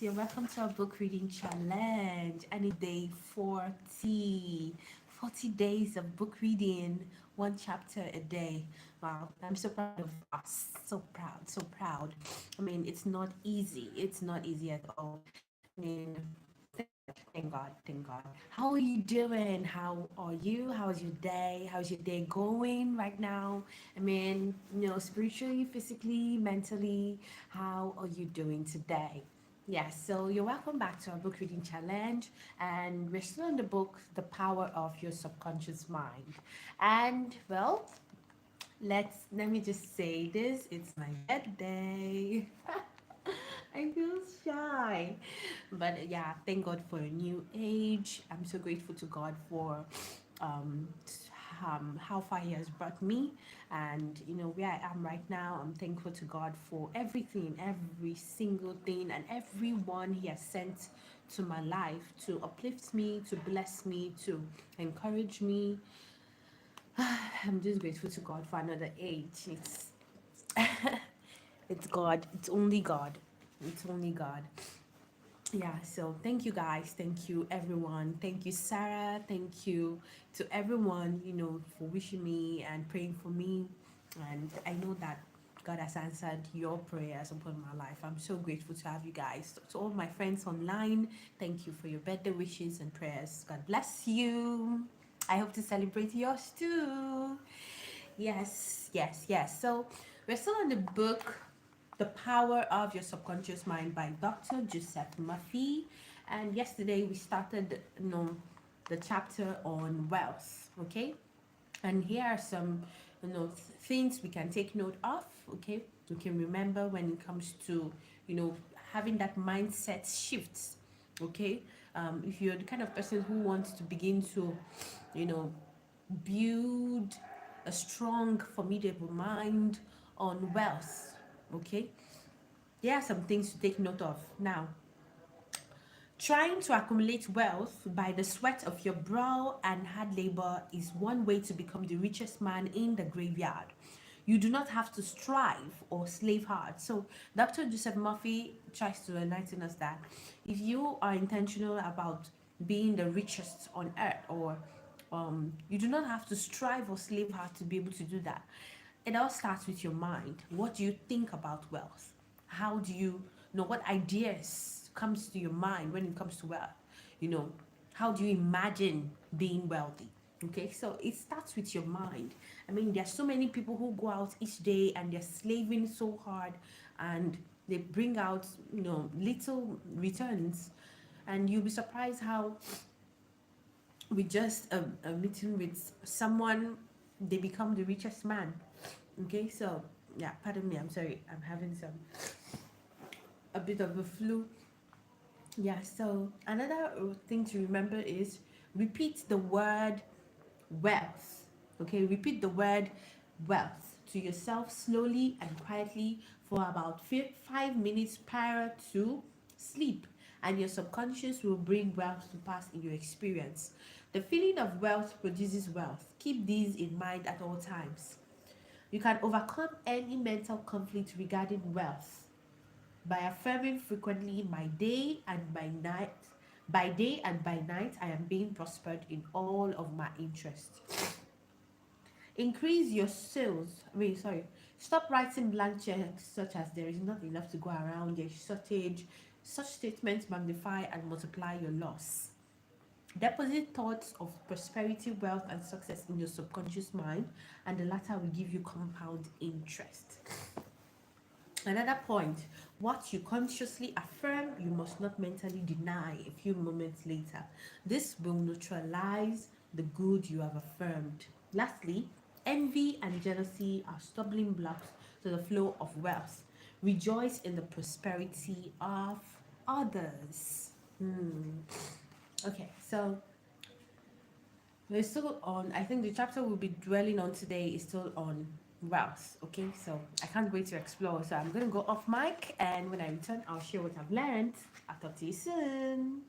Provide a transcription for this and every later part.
you're welcome to our book reading challenge. And it's day 40. 40 days of book reading, one chapter a day. Wow, I'm so proud of us. So proud, so proud. I mean, it's not easy. It's not easy at all. I mean, thank God, thank God. How are you doing? How are you? How's your day? How's your day going right now? I mean, spiritually, physically, mentally, how are you doing today? Yes, so you're welcome back to our book reading challenge, and we're still in the book, The Power of Your Subconscious Mind. And well, let me just say this, it's my birthday. I feel shy. But yeah, thank God for a new age. I'm so grateful to God for um, how far He has brought me, and where I am right now. I'm thankful to God for everything, every single thing, and everyone He has sent to my life to uplift me, to bless me, to encourage me. I'm just grateful to God for another age. It's God. It's only God. It's only God. Yeah, so thank you guys, thank you everyone, thank you Sarah, thank you to everyone, for wishing me and praying for me. And I know that God has answered your prayers upon my life. I'm so grateful to have you guys. To all my friends online, thank you for your birthday wishes and prayers. God bless you. I hope to celebrate yours too. Yes, yes, yes. So we're still on the book The Power of Your Subconscious Mind by Dr. Joseph Murphy. And yesterday we started, the chapter on wealth. Okay. And here are some, things we can take note of. Okay. We can remember when it comes to, having that mindset shifts. Okay. If you're the kind of person who wants to begin to, you know, build a strong, formidable mind on wealth. Okay, there are some things to take note of. Now, trying to accumulate wealth by the sweat of your brow and hard labor is one way to become the richest man in the graveyard. You do not have to strive or slave hard. So, Dr. Joseph Murphy tries to enlighten us that if you are intentional about being the richest on earth, or you do not have to strive or slave hard to be able to do that. It all starts with your mind. What do you think about wealth? How do you know what ideas comes to your mind when it comes to wealth? You know, how do you imagine being wealthy? Okay, so it starts with your mind. I mean, there's so many people who go out each day and they're slaving so hard, and they bring out, little returns. And you'll be surprised how with just a meeting with someone, they become the richest man. Okay, so yeah, pardon me, I'm sorry, I'm having a bit of a flu. Yeah, so another thing to remember is repeat the word wealth. Okay, repeat the word wealth to yourself slowly and quietly for about 5 minutes prior to sleep, and your subconscious will bring wealth to pass in your experience. The feeling of wealth produces wealth. Keep these in mind at all times. You can overcome any mental conflict regarding wealth by affirming frequently, my day and by night, by day and by night, I am being prospered in all of my interests. Increase your sales. Stop writing blank checks such as there is not enough to go around, there's shortage. Such statements magnify and multiply your loss. Deposit thoughts of prosperity, wealth, and success in your subconscious mind, and the latter will give you compound interest. Another point, what you consciously affirm, you must not mentally deny a few moments later. This will neutralize the good you have affirmed. Lastly, envy and jealousy are stumbling blocks to the flow of wealth. Rejoice in the prosperity of others. Okay, so we're still on, I think the chapter we'll be dwelling on today is still on wealth. Okay, so I can't wait to explore. So I'm going to go off mic, and when I return, I'll share what I've learned. I'll talk to you soon.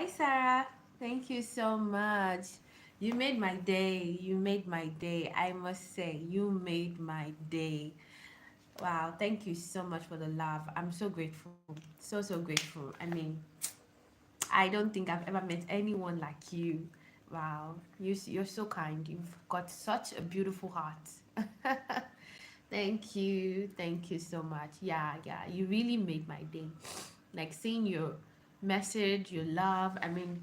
Hi, Sarah. Thank you so much. You made my day. You made my day. I must say, you made my day. Wow. Thank you so much for the love. I'm so grateful. So, so grateful. I mean, I don't think I've ever met anyone like you. Wow. You're so kind. You've got such a beautiful heart. Thank you. Thank you so much. Yeah, yeah. You really made my day. Like seeing your message, your love. I mean,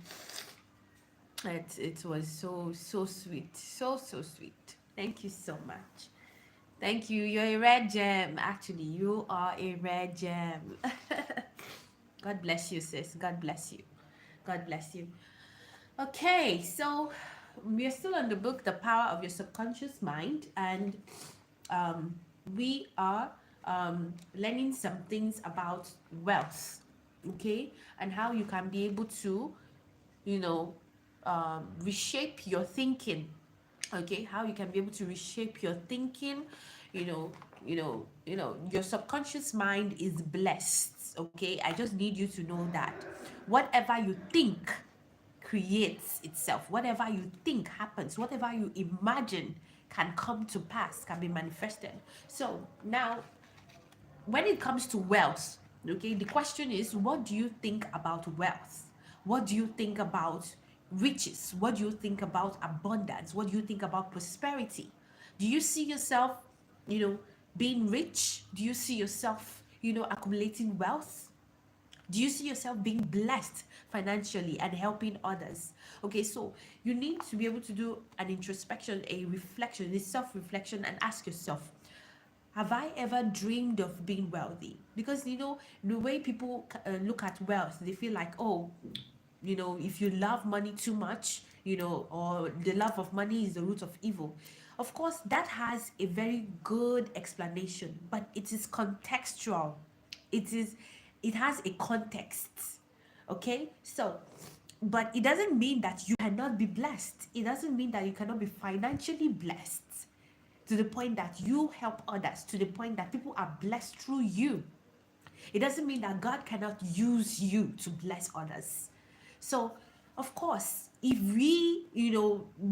it was so so sweet. So so sweet. Thank you so much. Thank you. You're a red gem. Actually, you are a red gem. God bless you, sis. God bless you. God bless you. Okay, so we're still on the book, The Power of Your Subconscious Mind, and um, we are learning some things about wealth, okay, and how you can be able to, you know, reshape your thinking, okay, how you can be able to reshape your thinking, you know, your subconscious mind is blessed, okay. I just need you to know that whatever you think creates itself. Whatever you think happens, whatever you imagine can come to pass, can be manifested. So now, when it comes to wealth, okay, the question is, what do you think about wealth? What do you think about riches? What do you think about abundance? What do you think about prosperity? Do you see yourself, being rich? Do you see yourself, accumulating wealth? Do you see yourself being blessed financially and helping others? Okay, so you need to be able to do an introspection, a reflection, a self-reflection, and ask yourself, have I ever dreamed of being wealthy? Because the way people look at wealth, they feel like, oh, if you love money too much, or the love of money is the root of evil. Of course, that has a very good explanation, but it is contextual. It has a context. Okay? So, but it doesn't mean that you cannot be blessed. It doesn't mean that you cannot be financially blessed to the point that you help others, to the point that people are blessed through you. It doesn't mean that God cannot use you to bless others. So, of course, if we,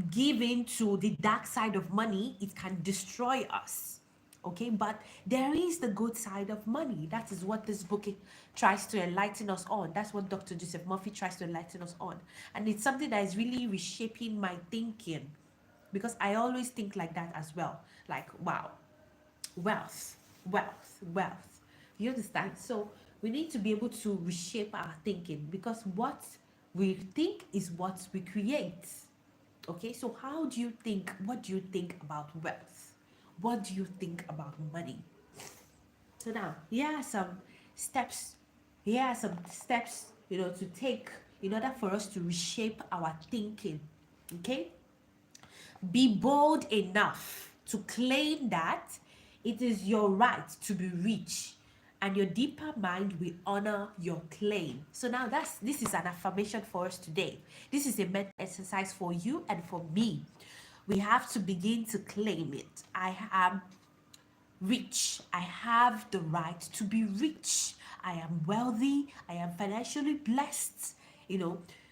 give in to the dark side of money, it can destroy us. Okay, but there is the good side of money. That is what this book tries to enlighten us on. That's what Dr. Joseph Murphy tries to enlighten us on. And it's something that is really reshaping my thinking, because I always think like that as well. Like, wow, wealth, wealth. You understand? So we need to be able to reshape our thinking, because what we think is what we create. Okay, so how do you think? What do you think about wealth? What do you think about money? So now, here are some steps. Here are some steps, to take in order for us to reshape our thinking. Okay, be bold enough to claim that it is your right to be rich, and your deeper mind will honor your claim. So now this is an affirmation for us today. This is a mental exercise for you and for me. We have to begin to claim it. I am rich. I have the right to be rich. I am wealthy. I am financially blessed.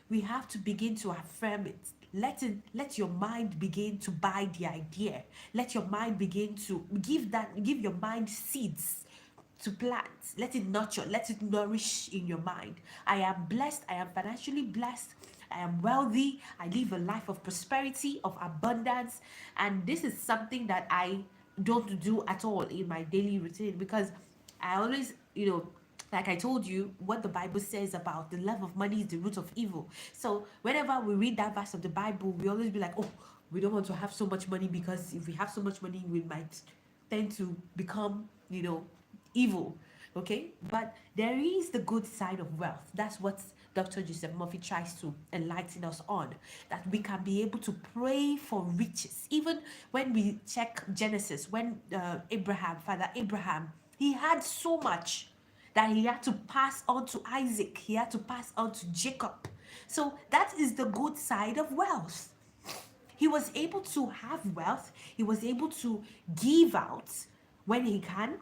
We have to begin to affirm it. Let your mind begin to buy the idea. Let your mind begin to give your mind seeds to plant. Let it nurture, let it nourish in your mind. I am blessed. I am financially blessed. I am wealthy. I live a life of prosperity, of abundance. And this is something that I don't do at all in my daily routine, because I always, like I told you, what the Bible says about the love of money is the root of evil. So whenever we read that verse of the Bible, we always be like, oh, we don't want to have so much money, because if we have so much money, we might tend to become, evil. Okay, but there is the good side of wealth. That's what Dr. Joseph Murphy tries to enlighten us on, that we can be able to pray for riches. Even when we check Genesis, when Father Abraham, he had so much that he had to pass on to Isaac, he had to pass on to Jacob. So that is the good side of wealth. He was able to have wealth, he was able to give out when he can.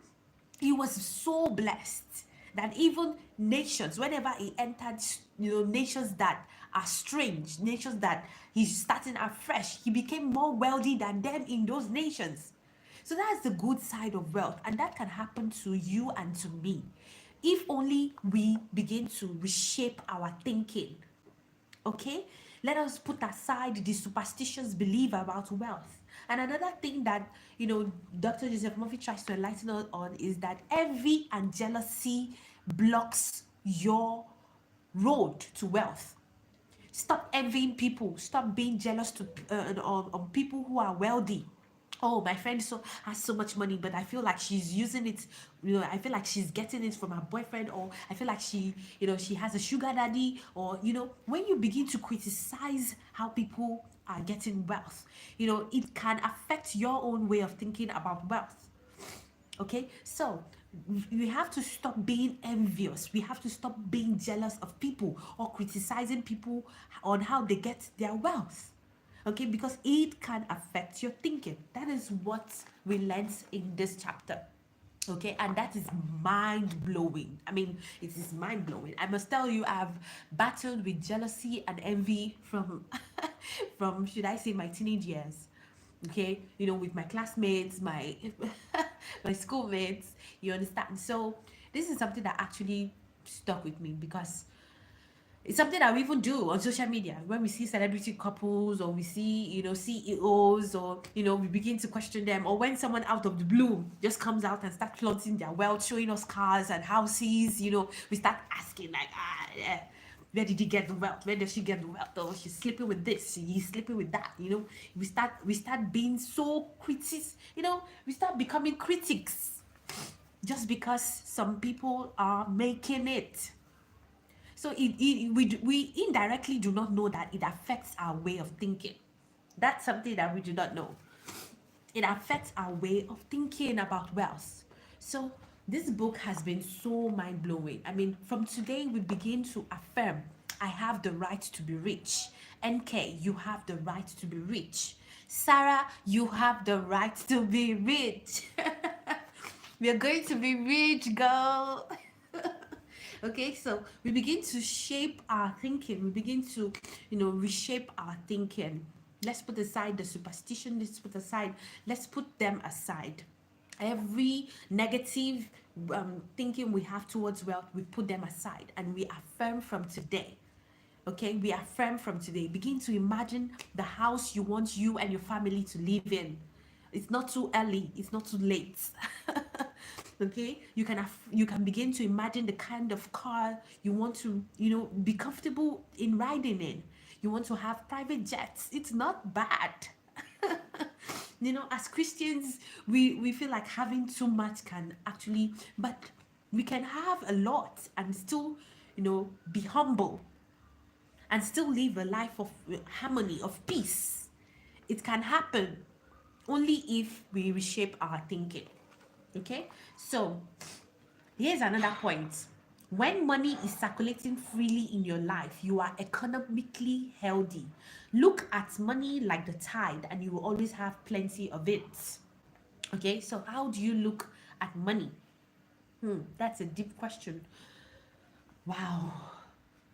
He was so blessed that even nations, whenever he entered, nations that are strange, nations that he's starting afresh, he became more wealthy than them in those nations. So that's the good side of wealth, and that can happen to you and to me if only we begin to reshape our thinking. Okay, let us put aside the superstitious belief about wealth. And another thing that Dr. Joseph Murphy tries to enlighten us on is that envy and jealousy blocks your road to wealth. Stop envying people. Stop being jealous on people who are wealthy. Oh, my friend has so much money, but I feel like she's using it. I feel like she's getting it from her boyfriend, or I feel like she has a sugar daddy, or when you begin to criticize how people are getting wealth, it can affect your own way of thinking about wealth. Okay, so we have to stop being envious. We have to stop being jealous of people or criticizing people on how they get their wealth. Okay, because it can affect your thinking. That is what we learned in this chapter. Okay, and that is mind-blowing. I mean, it is mind-blowing. I must tell you, I've battled with jealousy and envy from from, should I say, my teenage years. Okay, with my classmates, my my schoolmates, you understand. So this is something that actually stuck with me, because it's something that we even do on social media when we see celebrity couples, or we see CEOs, or we begin to question them, or when someone out of the blue just comes out and start flaunting their wealth, showing us cars and houses. We start asking like, where did he get the wealth? Where does she get the wealth? Oh, she's sleeping with this, he's sleeping with that. We start being so critics. We start becoming critics just because some people are making it. So we indirectly do not know that it affects our way of thinking. That's something that we do not know. It affects our way of thinking about wealth. So this book has been so mind-blowing. I mean, from today we begin to affirm, I have the right to be rich. NK, you have the right to be rich. Sarah, you have the right to be rich. We are going to be rich, girl. Okay, so we begin to shape our thinking. We begin to, reshape our thinking. Let's put aside the superstition. Let's put them aside. Every negative thinking we have towards wealth, we put them aside, and we affirm from today. Okay, we affirm from today. Begin to imagine the house you want you and your family to live in. It's not too early, it's not too late. Okay, you can begin to imagine the kind of car you want to be comfortable in riding in. You want to have private jets. It's not bad. As Christians, we feel like having too much can actually, but we can have a lot and still be humble and still live a life of harmony, of peace. It can happen only if we reshape our thinking. Okay, so here's another point. When money is circulating freely in your life, you are economically healthy. Look at money like the tide, and you will always have plenty of it. Okay, so how do you look at money? That's a deep question. Wow.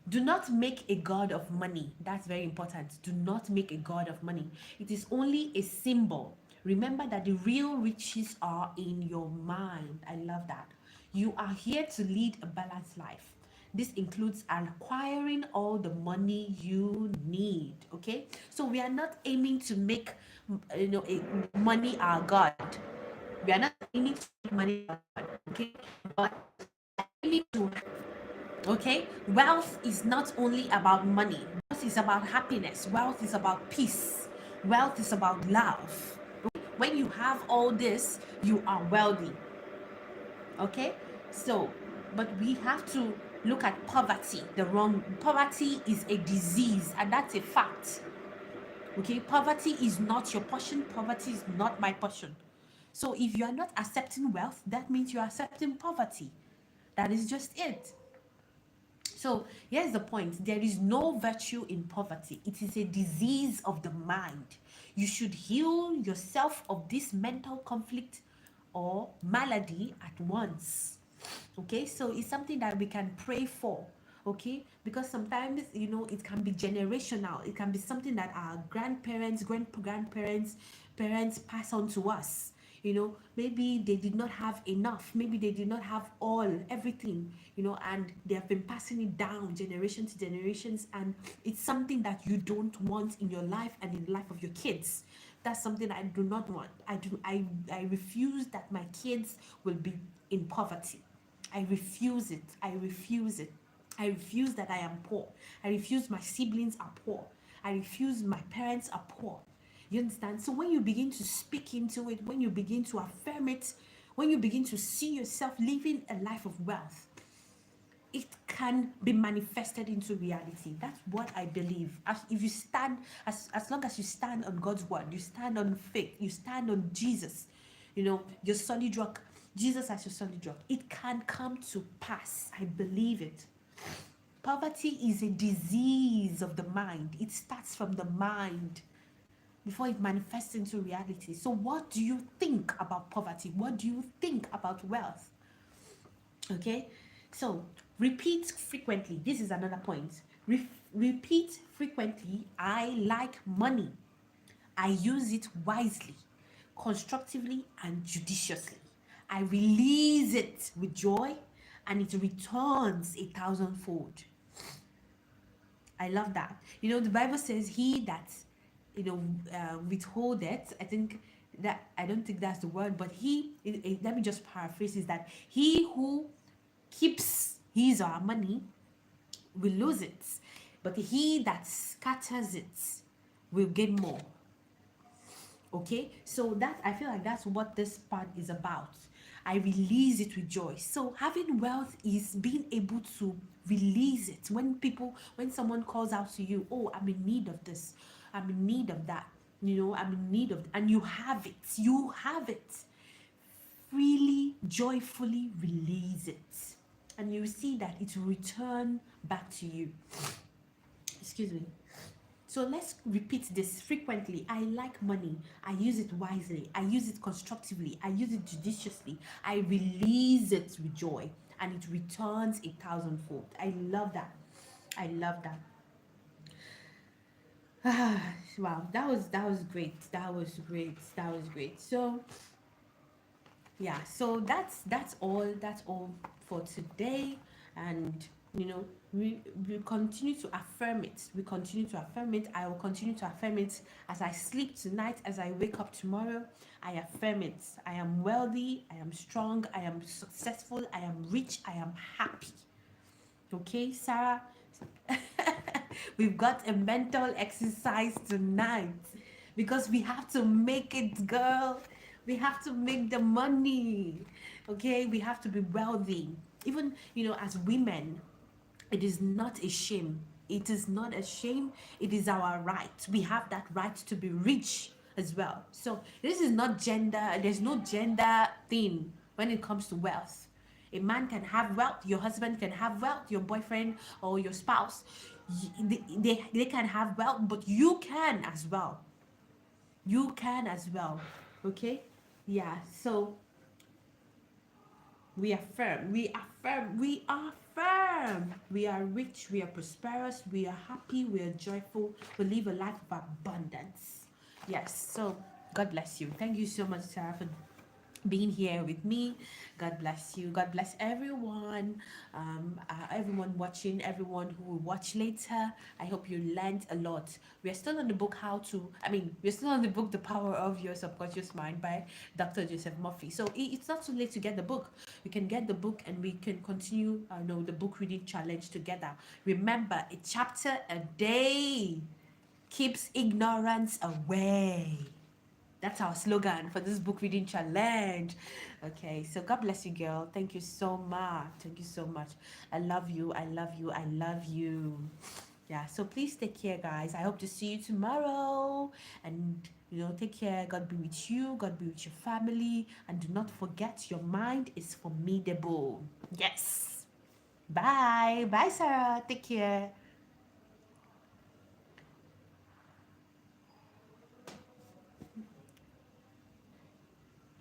Do not make a god of money. That's very important. Do not make a god of money. It is only a symbol. Remember that the real riches are in your mind. I love that. You are here to lead a balanced life. This includes acquiring all the money you need. Okay, so we are not aiming to make money our god. We are not aiming to make money our god. Okay, but aiming to. Okay, wealth is not only about money. Wealth is about happiness. Wealth is about peace. Wealth is about love. When you have all this, you are wealthy. Okay, so but we have to look at poverty. Poverty is a disease, and that's a fact. Okay, poverty is not your portion. Poverty is not my portion. So if you are not accepting wealth, that means you are accepting poverty. That is just it. So here's the point. There is no virtue in poverty. It is a disease of the mind. You should heal yourself of this mental conflict or malady at once. Okay, so it's something that we can pray for. Okay, because sometimes, it can be generational. It can be something that our grandparents, grandparents, parents pass on to us. Maybe they did not have enough, maybe they did not have everything, and they have been passing it down generation to generations, and it's something that you don't want in your life and in the life of your kids. That's something I do not want. I refuse that my kids will be in poverty. I refuse it. I refuse it. I refuse that I am poor. I refuse my siblings are poor. I refuse my parents are poor. You understand? So when you begin to speak into it, when you begin to affirm it, when you begin to see yourself living a life of wealth, it can be manifested into reality. That's what I believe. If you stand, as long as you stand on God's word, you stand on faith, you stand on Jesus, your solid rock, Jesus as your solid rock, it can come to pass. I believe it. Poverty is a disease of the mind. It starts from the mind before it manifests into reality. So what do you think about poverty? What do you think about wealth? Okay, so repeat frequently. This is another point. Repeat frequently. I like money. I use it wisely, constructively, and judiciously. I release it with joy, and it returns 1,000-fold. I love that. The Bible says, he that, withhold it, I don't think that's the word, but let me just paraphrase, is that he who keeps his or our money will lose it, but he that scatters it will gain more. Okay, so I feel like that's what this part is about. I release it with joy. So having wealth is being able to release it. When someone calls out to you, oh, I'm in need of this, I'm in need of that, I'm in need of, and you have it. Freely, joyfully release it, and you see that it will return back to you. Excuse me. So let's repeat this frequently. I like money. I use it wisely. I use it constructively. I use it judiciously. I release it with joy, and it returns 1,000-fold. I love that. I love that. Wow, that was great. That was great. So yeah, so that's all for today, and we continue to affirm it. I will continue to affirm it as I sleep tonight, as I wake up tomorrow. I affirm it. I am wealthy, I am strong, I am successful, I am rich, I am happy. Okay, Sarah? We've got a mental exercise tonight, because we have to make it, girl. We have to make the money. Okay, we have to be wealthy. Even, as women, it is not a shame. It is not a shame. It is our right. We have that right to be rich as well. So this is not gender. There's no gender thing when it comes to wealth. A man can have wealth. Your husband can have wealth. Your boyfriend or your spouse, they can have wealth, but you can as well. You can as well. Okay? Yeah. So we affirm. We are rich, we are prosperous, we are happy, we are joyful, we live a life of abundance. Yes, so God bless you. Thank you so much, Sarah, for being here with me. God bless you. God bless everyone. Everyone watching, everyone who will watch later. I hope you learned a lot. We're still on the book we're still on the book The Power of Your Subconscious Mind by Dr. Joseph Murphy. So it's not too late to get the book. We can get the book and we can continue the book reading challenge together. Remember, a chapter a day keeps ignorance away. That's our slogan for this book reading challenge. Okay, so God bless you, girl. Thank you so much. Thank you so much. I love you. I love you. I love you. Yeah, so please take care, guys. I hope to see you tomorrow. And, take care. God be with you. God be with your family. And do not forget, your mind is formidable. Yes. Bye. Bye, Sarah. Take care.